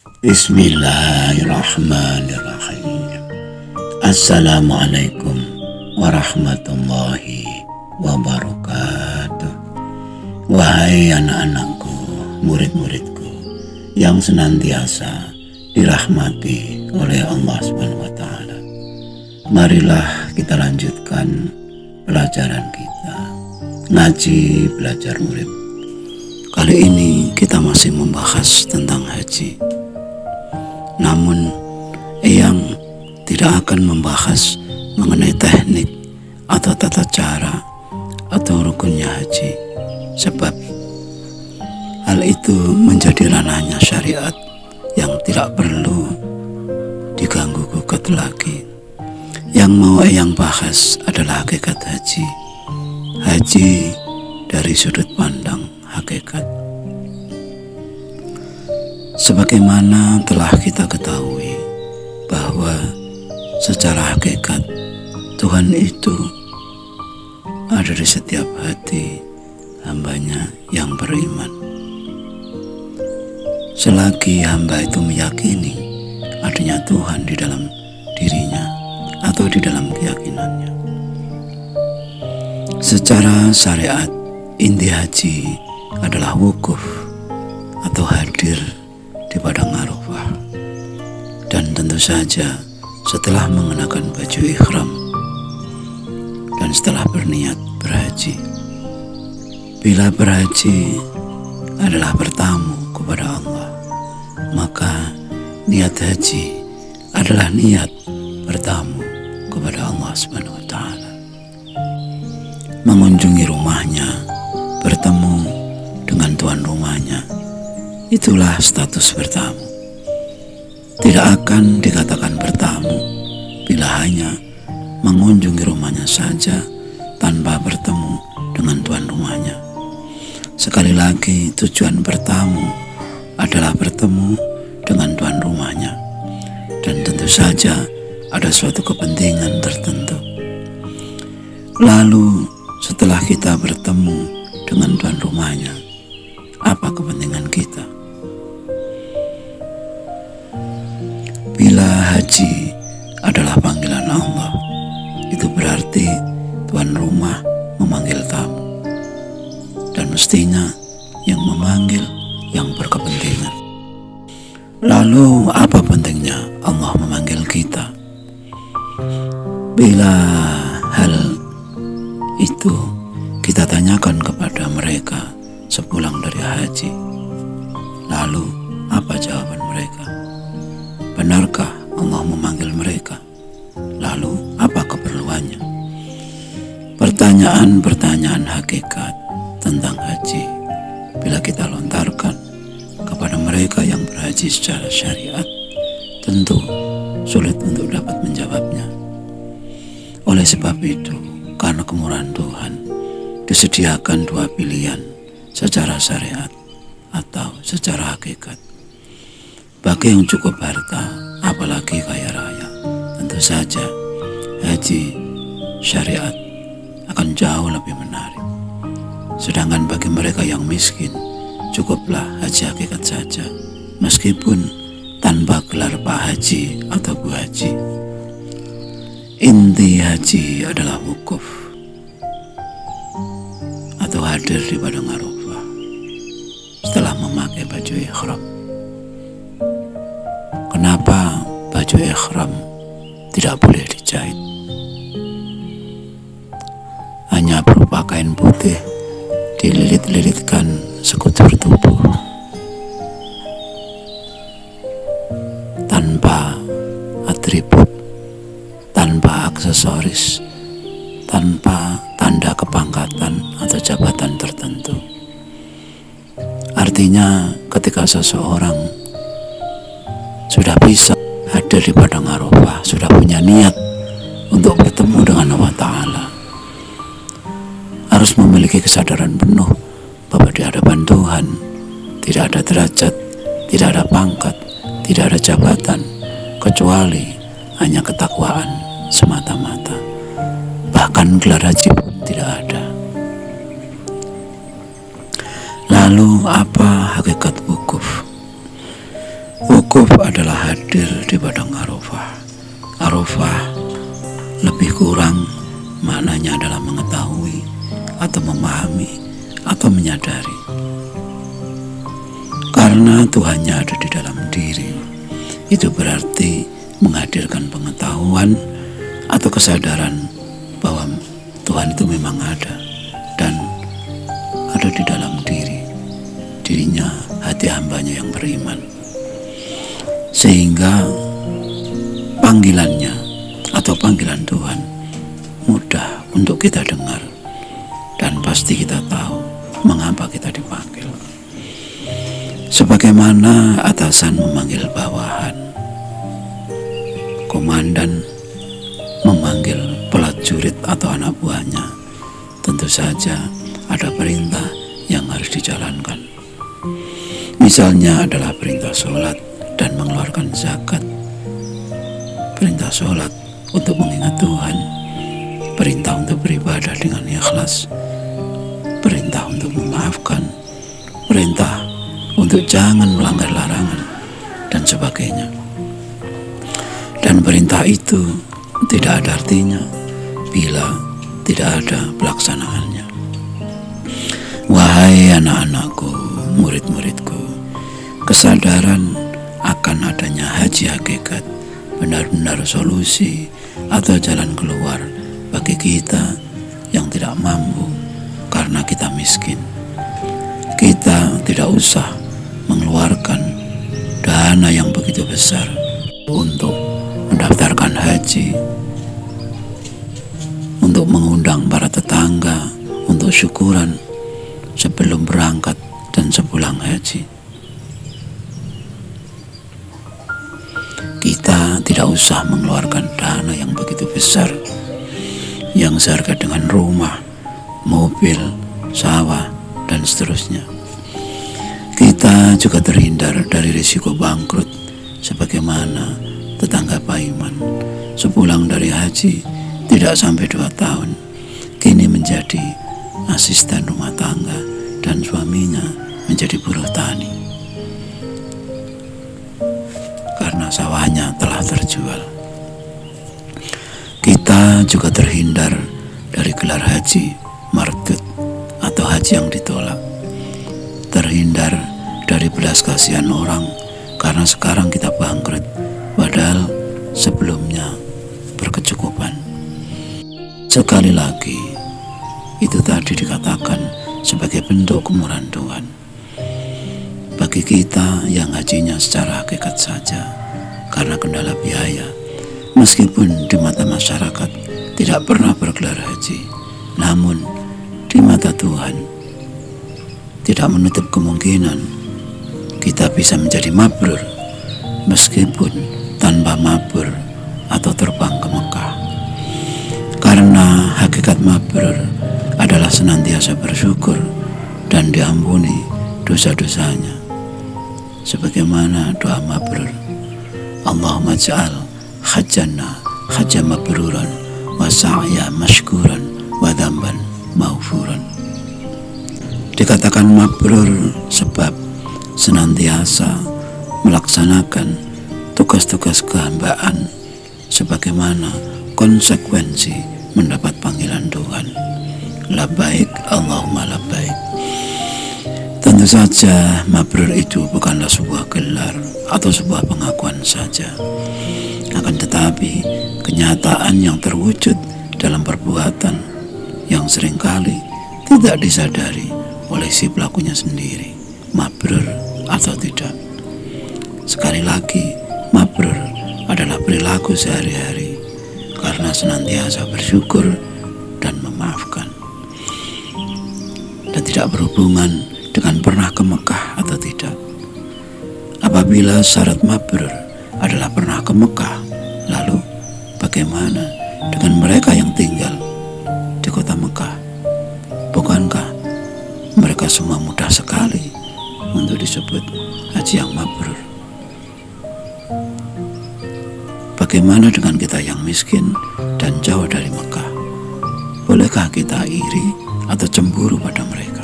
Bismillahirrahmanirrahim. Assalamualaikum warahmatullahi wabarakatuh. Wahai anak-anakku, murid-muridku yang senantiasa dirahmati oleh Allah SWT. Marilah kita lanjutkan pelajaran kita, ngaji belajar murid. Kali ini kita masih membahas tentang haji. Namun Eyang tidak akan membahas mengenai teknik atau tata cara atau rukunnya haji, sebab hal itu menjadi ranahnya syariat yang tidak perlu diganggu gugat lagi. Yang mau Eyang bahas adalah hakikat haji. Haji dari sudut pandang hakikat. Sebagaimana telah kita ketahui bahwa secara hakikat Tuhan itu ada di setiap hati hambanya yang beriman. Selagi hamba itu meyakini adanya Tuhan di dalam dirinya atau di dalam keyakinannya. Secara syariat, inti haji adalah wukuf atau hadir di padang Arafah, dan tentu saja setelah mengenakan baju ihram dan setelah berniat berhaji. Bila berhaji adalah bertamu kepada Allah, maka niat haji adalah niat bertamu kepada Allah SWT. Mengunjungi rumahnya, bertemu dengan tuan rumahnya, itulah status bertamu. Tidak akan dikatakan bertamu bila hanya mengunjungi rumahnya saja tanpa bertemu dengan tuan rumahnya. Sekali lagi, tujuan bertamu adalah bertemu dengan tuan rumahnya, dan tentu saja ada suatu kepentingan tertentu. Lalu setelah kita bertemu dengan tuan rumahnya, apa kepentingan kita? Bila haji adalah panggilan Allah, itu berarti tuan rumah memanggil tamu, dan mestinya yang memanggil yang berkepentingan. Lalu apa pentingnya Allah memanggil kita? Bila hal itu kita tanyakan kepada mereka sepulang dari haji, lalu apa jawaban mereka? Benarkah Allah memanggil mereka? Lalu apa keperluannya? Pertanyaan-pertanyaan hakikat tentang haji, bila kita lontarkan kepada mereka yang berhaji secara syariat, tentu sulit untuk dapat menjawabnya. Oleh sebab itu, karena kemurahan Tuhan, disediakan dua pilihan secara syariat atau secara hakikat. Bagi yang cukup harta, apalagi kaya raya, tentu saja haji syariat akan jauh lebih menarik. Sedangkan bagi mereka yang miskin, cukuplah haji hakikat saja, meskipun tanpa gelar Pak Haji atau Bu Haji. Inti haji adalah wukuf atau hadir di padang Arafah setelah memakai baju ihram. Kenapa baju ihram tidak boleh dijahit? Hanya berupa kain putih dililit-lilitkan sekutur tubuh, tanpa atribut, tanpa aksesoris, tanpa tanda kepangkatan atau jabatan tertentu. Artinya, ketika seseorang sudah bisa hadir di padang Arafah, sudah punya niat untuk bertemu dengan Allah Ta'ala, harus memiliki kesadaran penuh bahwa di hadapan Tuhan tidak ada derajat, tidak ada pangkat, tidak ada jabatan, kecuali hanya ketakwaan semata-mata. Bahkan gelar haji pun tidak ada. Lalu apa hakikat wukuf? Wukuf adalah hadir di padang Arafah. Arafah lebih kurang maknanya adalah mengetahui atau memahami atau menyadari. Karena Tuhannya ada di dalam diri, itu berarti menghadirkan pengetahuan atau kesadaran bahwa Tuhan itu memang ada dan ada di dalam dirinya, hati hambanya yang beriman. Sehingga panggilannya atau panggilan Tuhan mudah untuk kita dengar dan pasti kita tahu mengapa kita dipanggil. Sebagaimana atasan memanggil bawahan, komandan memanggil prajurit atau anak buahnya, tentu saja ada perintah yang harus dijalankan. Misalnya adalah perintah sholat dan mengeluarkan zakat, perintah sholat untuk mengingat Tuhan, perintah untuk beribadah dengan ikhlas, perintah untuk memaafkan, perintah untuk jangan melanggar larangan, dan sebagainya. Dan perintah itu tidak ada artinya bila tidak ada pelaksanaannya. Wahai anak-anakku, murid-muridku, kesadaran akan adanya haji hakikat benar-benar solusi atau jalan keluar bagi kita yang tidak mampu karena kita miskin. Kita tidak usah mengeluarkan dana yang begitu besar untuk mendaftarkan haji, untuk mengundang para tetangga untuk syukuran sebelum berangkat dan sepulang haji. Kita tidak usah mengeluarkan dana yang begitu besar yang seharga dengan rumah, mobil, sawah, dan seterusnya. Kita juga terhindar dari risiko bangkrut sebagaimana tetangga Pak Iman sepulang dari haji tidak sampai 2 tahun kini menjadi asisten rumah tangga dan suaminya menjadi buruh tani karena sawahnya telah terjual. Kita juga terhindar dari gelar haji mardud atau haji yang ditolak, terhindar dari belas kasihan orang karena sekarang kita bangkrut padahal sebelumnya berkecukupan. Sekali lagi, itu tadi dikatakan sebagai bentuk kemurahan Tuhan bagi kita yang hajinya secara hakikat saja karena kendala biaya, meskipun di mata masyarakat tidak pernah bergelar haji, namun di mata Tuhan tidak menutup kemungkinan kita bisa menjadi mabrur meskipun tanpa mabrur atau terbang ke Mekah. Karena hakikat mabrur adalah senantiasa bersyukur dan diampuni dosa-dosanya. Sebagaimana doa mabrur, Allahumma ja'al hajjana hajja mabruran wa sa'ya mashkuran wa dhamban maghfuran. Dikatakan mabrur sebab senantiasa melaksanakan tugas-tugas kehambaan sebagaimana konsekuensi mendapat panggilan Tuhan. Labbaik Allahumma labbaik. Tentu saja mabrur itu bukanlah sebuah gelar atau sebuah pengakuan saja, akan tetapi kenyataan yang terwujud dalam perbuatan yang seringkali tidak disadari oleh si pelakunya sendiri, mabrur atau tidak. Sekali lagi, mabrur adalah perilaku sehari-hari karena senantiasa bersyukur dan memaafkan, dan tidak berhubungan dengan pernah ke Mekah atau tidak. Apabila syarat mabrur adalah pernah ke Mekah, lalu bagaimana dengan mereka yang tinggal di kota Mekah? Bukankah mereka semua mudah sekali untuk disebut haji yang mabrur? Bagaimana dengan kita yang miskin dan jauh dari Mekah? Bolehkah kita iri atau cemburu pada mereka?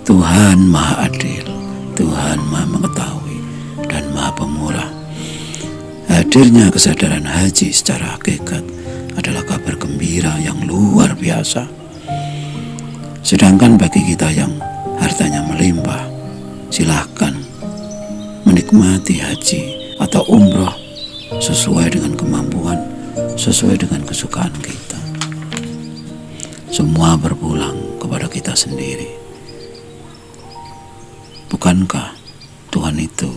Tuhan Maha Adil, Tuhan Maha Mengetahui dan pemurah. Hadirnya kesadaran haji secara hakikat adalah kabar gembira yang luar biasa. Sedangkan bagi kita yang hartanya melimpah, silahkan menikmati haji atau umroh sesuai dengan kemampuan, sesuai dengan kesukaan kita. Semua berpulang kepada kita sendiri. Bukankah Tuhan itu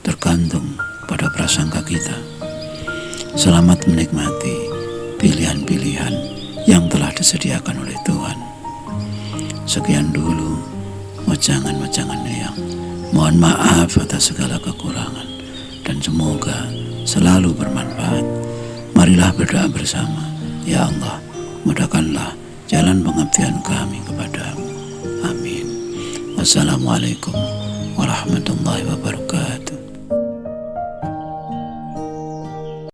tergantung pada prasangka kita? Selamat menikmati pilihan-pilihan yang telah disediakan oleh Tuhan. Sekian dulu wajangan-wajangan yang mohon maaf atas segala kekurangan dan semoga selalu bermanfaat. Marilah berdoa bersama. Ya Allah, mudahkanlah jalan pengabdian kami kepadamu. Amin. Wassalamualaikum warahmatullahi wabarakatuh.